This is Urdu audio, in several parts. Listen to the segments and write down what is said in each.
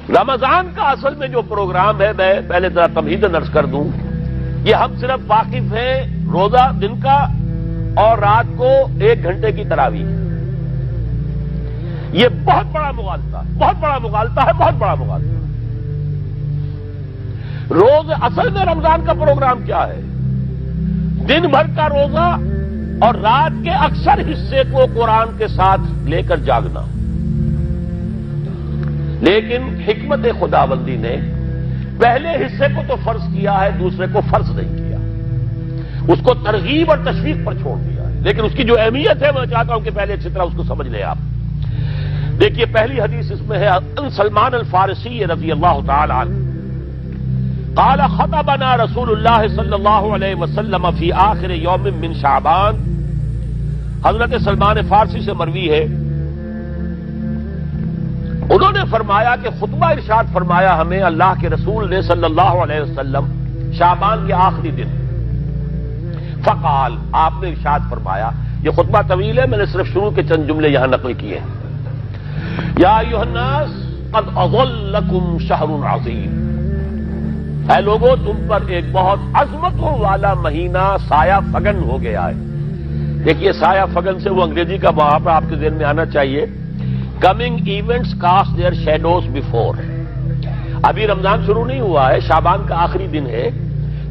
رمضان کا اصل میں جو پروگرام ہے، میں پہلے ذرا تمہیداً عرض کر دوں، یہ ہم صرف واقف ہیں روزہ دن کا اور رات کو 1 گھنٹے کی تراویح۔ یہ بہت بڑا مغالطہ ہے، بہت بڑا مغالطہ ہے، بہت بڑا مغالطہ ہے۔ روز اصل میں رمضان کا پروگرام کیا ہے؟ دن بھر کا روزہ اور رات کے اکثر حصے کو قرآن کے ساتھ لے کر جاگنا۔ لیکن حکمت خداوندی نے پہلے حصے کو تو فرض کیا ہے، دوسرے کو فرض نہیں کیا، اس کو ترغیب اور تشویق پر چھوڑ دیا ہے۔ لیکن اس کی جو اہمیت ہے میں چاہتا ہوں کہ پہلے اچھی طرح اس کو سمجھ لیں آپ۔ دیکھیے پہلی حدیث اس میں ہے ان سلمان الفارسی رضی اللہ تعالی عنہ قال خطبنا رسول اللہ صلی اللہ علیہ وسلم فی آخر یوم من شعبان۔ حضرت سلمان فارسی سے مروی ہے، انہوں نے فرمایا کہ خطبہ ارشاد فرمایا ہمیں اللہ کے رسول نے صلی اللہ علیہ وسلم شعبان کے آخری دن۔ فقال، آپ نے ارشاد فرمایا، یہ خطبہ طویل ہے، میں نے صرف شروع کے چند جملے یہاں نقل کیے ہیں۔ یا ایھا الناس قد اظلکم شہر عظیم، اے لوگوں تم پر ایک بہت عظمتوں والا مہینہ سایہ فگن ہو گیا ہے۔ دیکھیے سایہ فگن سے وہ انگریزی کا محاورہ آپ کے ذہن میں آنا چاہیے، coming events cast their shadows before. ابھی رمضان شروع نہیں ہوا ہے، شعبان کا آخری دن ہے،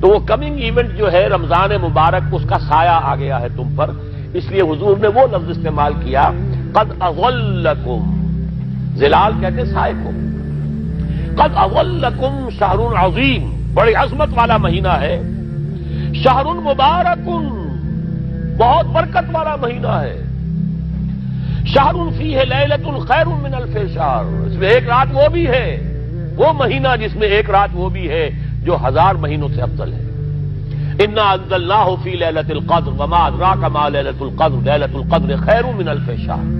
تو وہ کمنگ ایونٹ جو ہے رمضان مبارک، اس کا سایہ آ گیا ہے تم پر، اس لیے حضور نے وہ لفظ استعمال کیا قد اظلکم، ظلال کہتے سائے کو، قد اظلکم شہر عظیم، بڑی عظمت والا مہینہ ہے، شہر مبارک، بہت برکت والا مہینہ ہے، شہر فیہ لیلۃ خیر من الف شہر، اس میں ایک رات وہ بھی ہے، وہ مہینہ جس میں ایک رات وہ بھی ہے جو 1000 مہینوں سے افضل ہے۔ انا انزلناہ فی لیلۃ القدر وما ادراک ما لیلۃ القدر لیلۃ القدر خیر من الف شہر۔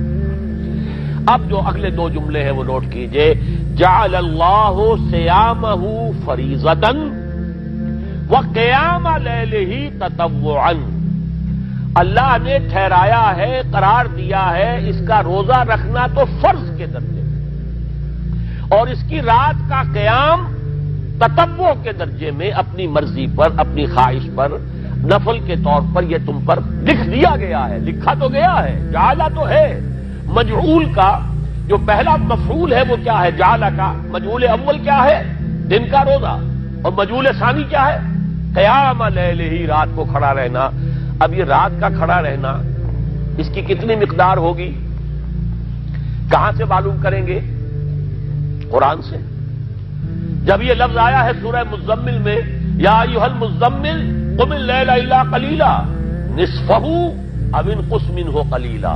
اب جو اگلے 2 جملے ہیں وہ نوٹ کیجئے، جعل اللہ صیامہ فریضۃ وقیام لیلہ تطوعا، اللہ نے ٹھہرایا ہے، قرار دیا ہے اس کا روزہ رکھنا تو فرض کے درجے میں، اور اس کی رات کا قیام تطوع کے درجے میں، اپنی مرضی پر، اپنی خواہش پر، نفل کے طور پر یہ تم پر لکھ دیا گیا ہے، لکھا تو گیا ہے، جعلہ تو ہے۔ مجعول کا جو پہلا مفعول ہے وہ کیا ہے؟ جعلہ کا مجعول اول کیا ہے؟ دن کا روزہ، اور مجعول ثانی کیا ہے؟ قیام لیلہ، رات کو کھڑا رہنا۔ اب یہ رات کا کھڑا رہنا اس کی کتنی مقدار ہوگی؟ کہاں سے معلوم کریں گے؟ قرآن سے۔ جب یہ لفظ آیا ہے سورہ مزمل میں، یا ایھا المزمل قم اللیل الا قلیلا نصفہ او انقص منہ قلیلا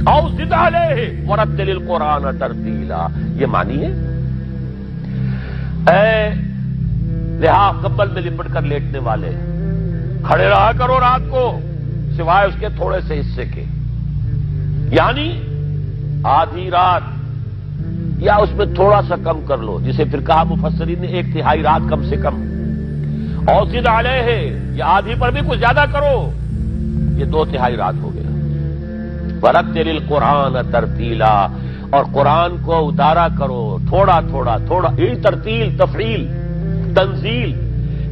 او زد علیہ ورتل القرآن ترتیلا، یہ معنی ہے اے لحاف کمبل میں لپٹ کر لیٹنے والے، کھڑے رہا کرو رات کو سوائے اس کے تھوڑے سے حصے کے، یعنی آدھی رات یا اس میں تھوڑا سا کم کر لو، جسے پھر کہا مفسرین نے 1/3 رات کم سے کم، اور زد علیہ یا آدھی پر بھی کچھ زیادہ کرو، یہ 2/3 رات ہو گیا۔ ورتل القرآن ترتیلا، اور قرآن کو اتارا کرو تھوڑا تھوڑا تھوڑا، یہ ترتیل، تفعیل، تنزیل،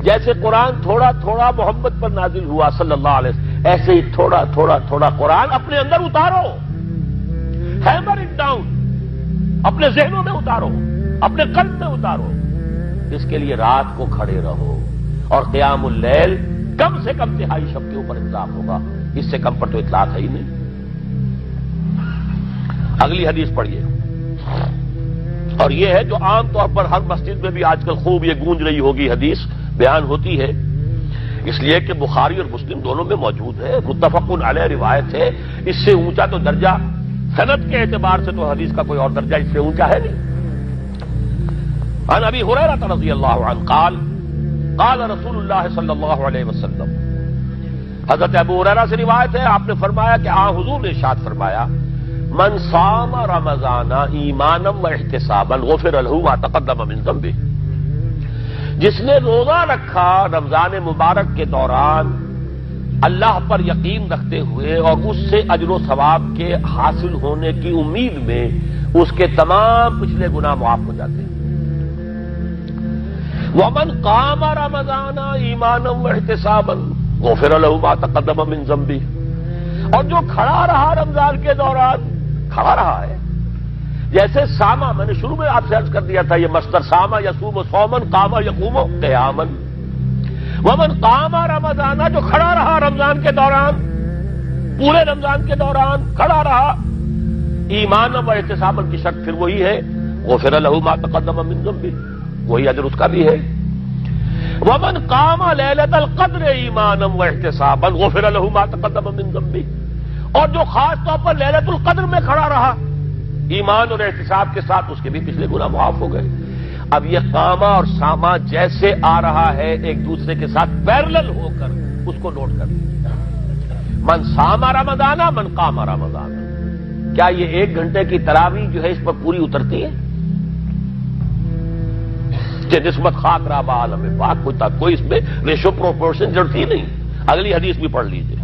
جیسے قرآن تھوڑا تھوڑا محمد پر نازل ہوا صلی اللہ علیہ وسلم، ایسے ہی تھوڑا تھوڑا تھوڑا قرآن اپنے اندر اتارو، ہیمر اٹ ڈاؤن، اپنے ذہنوں میں اتارو، اپنے قلب میں اتارو۔ اس کے لیے رات کو کھڑے رہو، اور قیام اللیل کم سے کم 1/3 شب کے اوپر اطلاق ہوگا، اس سے کم پر تو اطلاق ہے ہی نہیں۔ اگلی حدیث پڑھیے، اور یہ ہے جو عام طور پر ہر مسجد میں بھی آج کل خوب یہ گونج رہی ہوگی، حدیث بیان ہوتی ہے، اس لیے کہ بخاری اور مسلم دونوں میں موجود ہے، متفق علیہ روایت ہے، اس سے اونچا تو درجہ سند کے اعتبار سے تو حدیث کا کوئی اور درجہ اس سے اونچا ہے نہیں۔ عن ابی ہریرہ رضی اللہ عنہ قال قال رسول اللہ صلی اللہ علیہ وسلم، حضرت ابو ہریرہ سے روایت ہے، آپ نے فرمایا کہ حضور نے ارشاد فرمایا، من صام رمضان ایمانا واحتسابا غفر له ما تقدم من ذنبه، جس نے روزہ رکھا رمضان مبارک کے دوران اللہ پر یقین رکھتے ہوئے اور اس سے اجر و ثواب کے حاصل ہونے کی امید میں، اس کے تمام پچھلے گناہ معاف ہو جاتے ہیں۔ ومن قام رمضان ایمانا واحتسابا غفر له ما تقدم من ذنبه، اور جو کھڑا رہا رمضان کے دوران، کھڑا رہا ہے جیسے ساما، میں نے شروع میں آپ سے عرض کر دیا تھا یہ مصدر ساما یصوم صومن قام یقوم قیاما، ومن قام رمضان، جو کھڑا رہا رمضان کے دوران، پورے رمضان کے دوران کھڑا رہا، ایمان و احتسابا کی شرط پھر وہی ہے، غفر له ما تقدم من ذنبه، وہی اجر اس کا بھی ہے، ومن قام لیلۃ القدر ایمانا واحتسابا غفر له ما تقدم من ذنبه، اور جو خاص طور پر لیلۃ القدر میں کھڑا رہا ایمان اور احتساب کے ساتھ، اس کے بھی پچھلے گناہ معاف ہو گئے۔ اب یہ قامہ اور ساما جیسے آ رہا ہے ایک دوسرے کے ساتھ پیرلل ہو کر، اس کو نوٹ کر لیجیے، من ساما رمضان من قام رمضان، کیا یہ 1 گھنٹے کی تراویح جو ہے اس پر پوری اترتی ہے کہ نسبت خاک رابع عالم پاک کوئی اس میں ریشو پروپورشن جڑتی نہیں؟ اگلی حدیث بھی پڑھ لیجیے،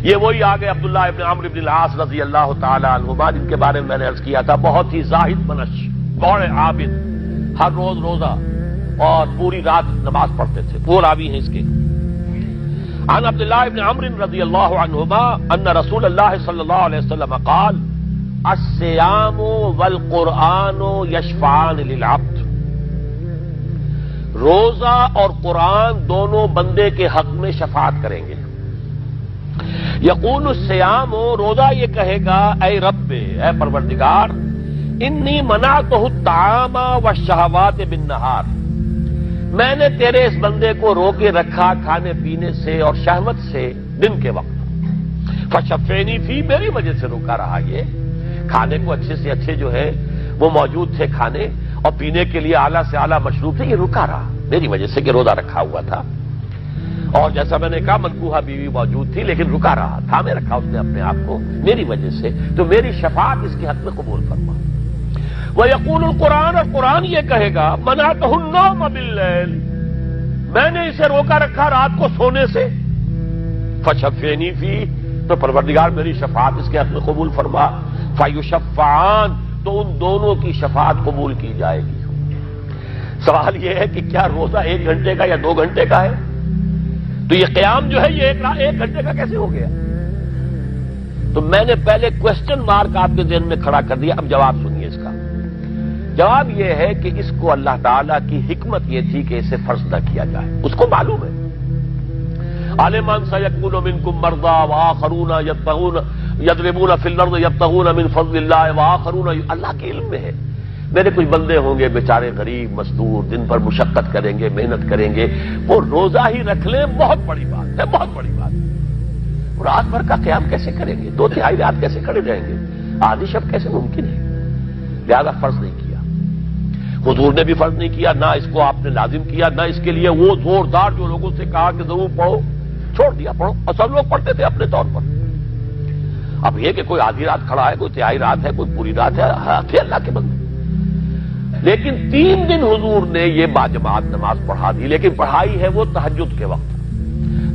یہ وہی آگے عبداللہ ابن عمرو ابن العاص رضی اللہ تعالی عنہما، جن کے بارے میں نے عرض کیا تھا بہت ہی زاہد منش، بڑے عابد، ہر روز روزہ اور پوری رات نماز پڑھتے تھے، وہ راوی ہیں اس کے۔ عن عبداللہ ابن عمرو رضی اللہ عنہما ان رسول اللہ صلی اللہ علیہ وسلم قال الصیام والقرآن یشفعان للعبد، روزہ اور قرآن دونوں بندے کے حق میں شفاعت کریں گے۔ یقول الصیام، روزہ یہ کہے گا اے رب، اے پروردگار، انی منعتہ الطعام والشہوات بالنہار، میں نے تیرے اس بندے کو روکے رکھا کھانے پینے سے اور شہوت سے دن کے وقت، فشفعنی فی، میری وجہ سے روکا رہا، یہ کھانے کو اچھے سے اچھے جو ہے وہ موجود تھے کھانے، اور پینے کے لیے اعلیٰ سے اعلیٰ مشروب تھے، یہ رکا رہا میری وجہ سے کہ روزہ رکھا ہوا تھا، اور جیسا میں نے کہا منکوحہ بیوی موجود تھی لیکن رکا رہا، تھامے رکھا اس نے اپنے آپ کو میری وجہ سے، تو میری شفاعت اس کے حق میں قبول فرما۔ وَيَقُولُ الْقُرْآنُ، اور قرآن یہ کہے گا مَنَعْتُهُ النَّوْمَ بِاللَّيْلِ، میں نے اسے روکا رکھا رات کو سونے سے، فَشَفِّعْنِي فِيهِ، تو پروردگار میری شفاعت اس کے حق میں قبول فرما، فَيُشَفَّعَانِ، تو ان دونوں کی شفاعت قبول کی جائے گی۔ سوال یہ ہے کہ کیا روزہ 1 گھنٹے کا یا 2 گھنٹے کا ہے؟ تو یہ قیام جو ہے یہ 1 گھنٹے کا کیسے ہو گیا؟ تو میں نے پہلے کوسچن مارک آپ کے ذہن میں کھڑا کر دیا، اب جواب سنیے اس کا۔ جواب یہ ہے کہ اس کو اللہ تعالیٰ کی حکمت یہ تھی کہ اسے فرض نہ کیا جائے، اس کو معلوم ہے، عالمان سیکون منکم مرضی وآخرون یضربون فی الارض یبتغون من فضل اللہ وآخرون، اللہ کے علم میں ہے میرے کچھ بندے ہوں گے بیچارے غریب مزدور، دن بھر مشقت کریں گے، محنت کریں گے، وہ روزہ ہی رکھ لیں، بہت بڑی بات ہے، بہت بڑی بات ہے۔ رات بھر کا قیام کیسے کریں گے؟ 2/3 رات کیسے کھڑے رہیں گے؟ آدھی شب کیسے ممکن ہے؟ لہذا فرض نہیں کیا، حضور نے بھی فرض نہیں کیا، نہ اس کو آپ نے لازم کیا، نہ اس کے لیے وہ زوردار جو لوگوں سے کہا کہ ضرور پڑھو، چھوڑ دیا پڑھو، اور سب لوگ پڑھتے تھے اپنے طور پر۔ اب یہ کہ کوئی آدھی رات کھڑا ہے، کوئی 1/3 رات ہے، کوئی پوری رات ہے، تھے اللہ کے بندے، لیکن 3 دن حضور نے یہ باجماعت نماز پڑھا دی، لیکن پڑھائی ہے وہ تہجد کے وقت،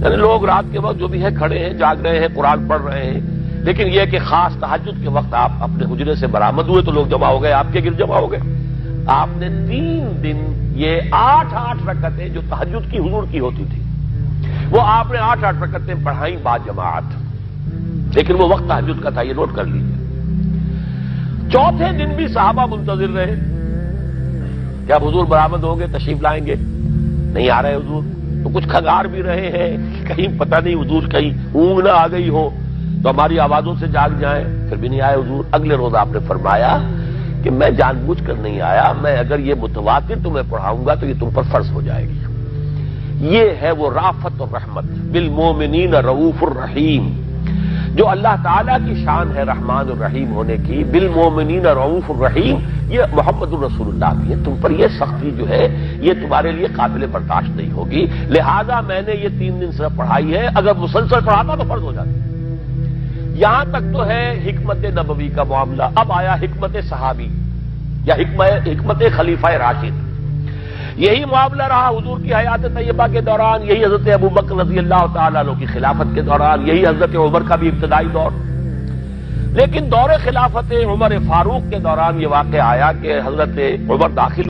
یعنی لوگ رات کے وقت جو بھی ہے کھڑے ہیں، جاگ رہے ہیں، قرآن پڑھ رہے ہیں، لیکن یہ کہ خاص تہجد کے وقت آپ اپنے حجرے سے برآمد ہوئے تو لوگ جمع ہو گئے، آپ کے گرد جمع ہو گئے، آپ نے 3 دن یہ 8 رکعتیں جو تہجد کی حضور کی ہوتی تھی، وہ آپ نے 8 رکعتیں پڑھائیں باجماعت، لیکن وہ وقت تہجد کا تھا، یہ نوٹ کر لیجیے۔ 4تھے دن بھی صحابہ منتظر رہے، کیا حضور برآمد ہوں گے، تشریف لائیں گے؟ نہیں آ رہے حضور، تو کچھ کھنگار بھی رہے ہیں، کہیں پتہ نہیں حضور کہیں اونگ نہ آ گئی ہو تو ہماری آوازوں سے جاگ جائیں، پھر بھی نہیں آئے حضور۔ اگلے روز آپ نے فرمایا کہ میں جان بوجھ کر نہیں آیا، میں اگر یہ متواتر تمہیں پڑھاؤں گا تو یہ تم پر فرض ہو جائے گی۔ یہ ہے وہ رافت اور رحمت، بالمومنین رؤوف الرحیم، جو اللہ تعالیٰ کی شان ہے رحمان الرحیم ہونے کی، بالمومنین رؤوف الرحیم، یہ محمد الرسول اللہ کی ہے، تم پر یہ سختی جو ہے یہ تمہارے لیے قابل برداشت نہیں ہوگی، لہذا میں نے یہ 3 دن صرف پڑھائی ہے، اگر مسلسل پڑھاتا تو فرض ہو جاتی۔ یہاں تک تو ہے حکمت نبوی کا معاملہ، اب آیا حکمت صحابی یا حکمت خلیفہ راشد۔ یہی معاملہ رہا حضور کی حیات طیبہ کے دوران، یہی حضرت ابوبکر رضی اللہ تعالیٰ عنہ کی خلافت کے دوران، یہی حضرت عمر کا بھی ابتدائی دور، لیکن دور خلافت عمر فاروق کے دوران یہ واقعہ آیا کہ حضرت عمر داخل